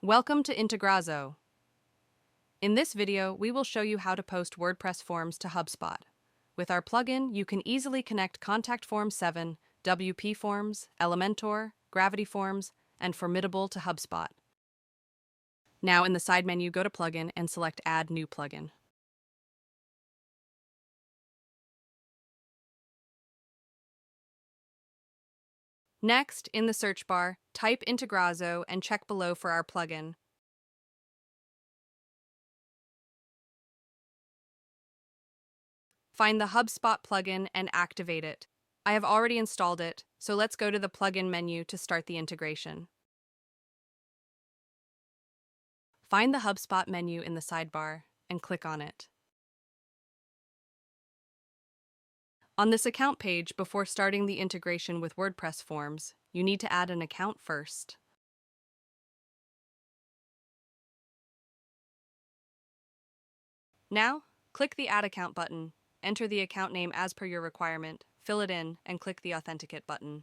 Welcome to Integrazo. In this video, we will show you how to post WordPress forms to HubSpot. With our plugin, you can easily connect Contact Form 7, WPForms, Elementor, Gravity Forms, and Formidable to HubSpot. Now in the side menu, go to Plugin and select Add New Plugin. Next, in the search bar, type Integrazo and check below for our plugin. Find the HubSpot plugin and activate it. I have already installed it, so let's go to the plugin menu to start the integration. Find the HubSpot menu in the sidebar and click on it. On this account page, before starting the integration with WordPress forms, you need to add an account first. Now, click the Add Account button, enter the account name as per your requirement, fill it in, and click the Authenticate button.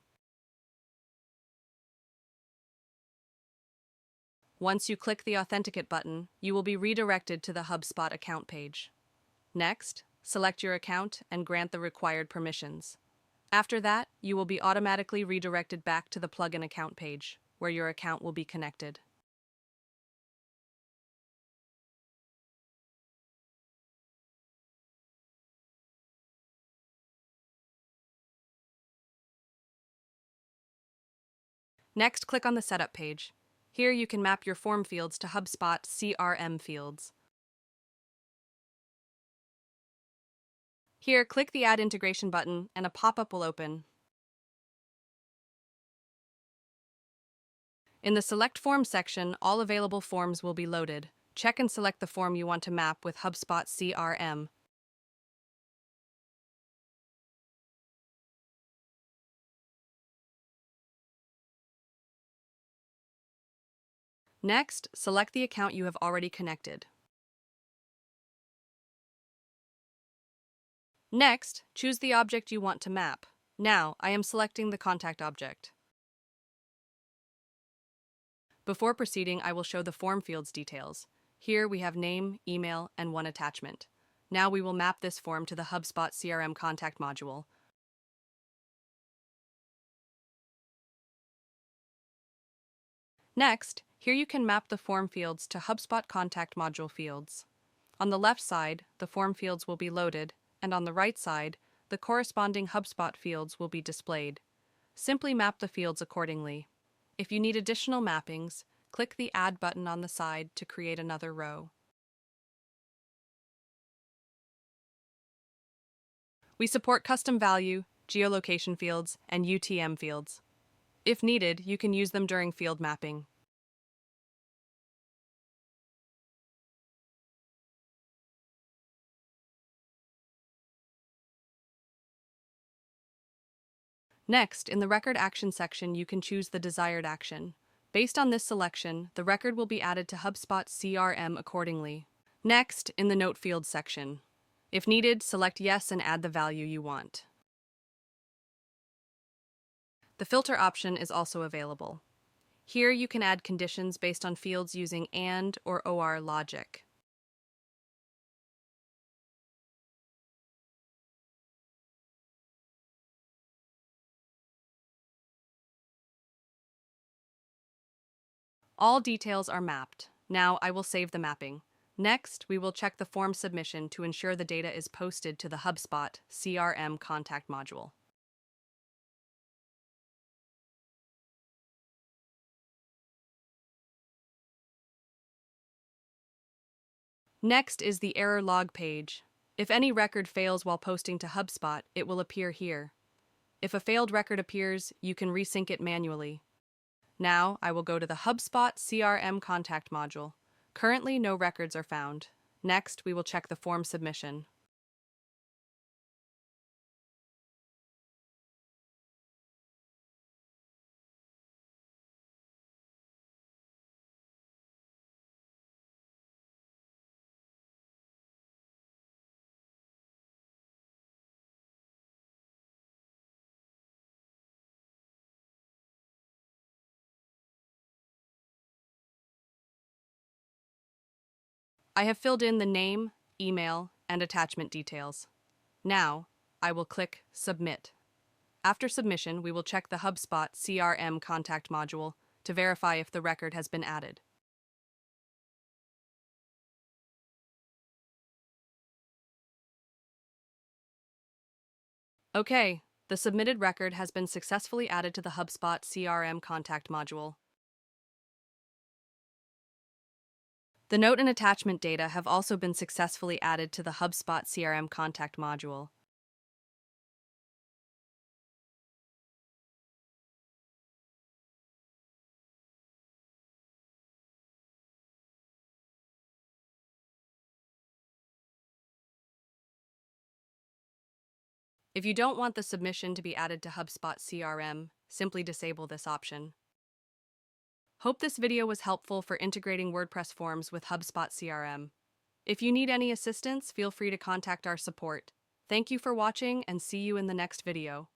Once you click the Authenticate button, you will be redirected to the HubSpot account page. Next, select your account and grant the required permissions. After that, you will be automatically redirected back to the plugin account page, where your account will be connected. Next, click on the Setup page. Here you can map your form fields to HubSpot CRM fields. Here, click the Add Integration button and a pop-up will open. In the Select Form section, all available forms will be loaded. Check and select the form you want to map with HubSpot CRM. Next, select the account you have already connected. Next, choose the object you want to map. Now, I am selecting the contact object. Before proceeding, I will show the form fields details. Here we have name, email, and one attachment. Now we will map this form to the HubSpot CRM contact module. Next, here you can map the form fields to HubSpot contact module fields. On the left side, the form fields will be loaded, and on the right side, the corresponding HubSpot fields will be displayed. Simply map the fields accordingly. If you need additional mappings, click the Add button on the side to create another row. We support custom value, geolocation fields, and UTM fields. If needed, you can use them during field mapping. Next, in the Record Action section, you can choose the desired action. Based on this selection, the record will be added to HubSpot CRM accordingly. Next, in the Note Fields section. If needed, select Yes and add the value you want. The filter option is also available. Here you can add conditions based on fields using AND or OR logic. All details are mapped. Now I will save the mapping. Next, we will check the form submission to ensure the data is posted to the HubSpot CRM contact module. Next is the error log page. If any record fails while posting to HubSpot, it will appear here. If a failed record appears, you can resync it manually. Now, I will go to the HubSpot CRM contact module. Currently, no records are found. Next, we will check the form submission. I have filled in the name, email, and attachment details. Now, I will click Submit. After submission, we will check the HubSpot CRM contact module to verify if the record has been added. Okay, the submitted record has been successfully added to the HubSpot CRM contact module. The note and attachment data have also been successfully added to the HubSpot CRM contact module. If you don't want the submission to be added to HubSpot CRM, simply disable this option. Hope this video was helpful for integrating WordPress forms with HubSpot CRM. If you need any assistance, feel free to contact our support. Thank you for watching and see you in the next video.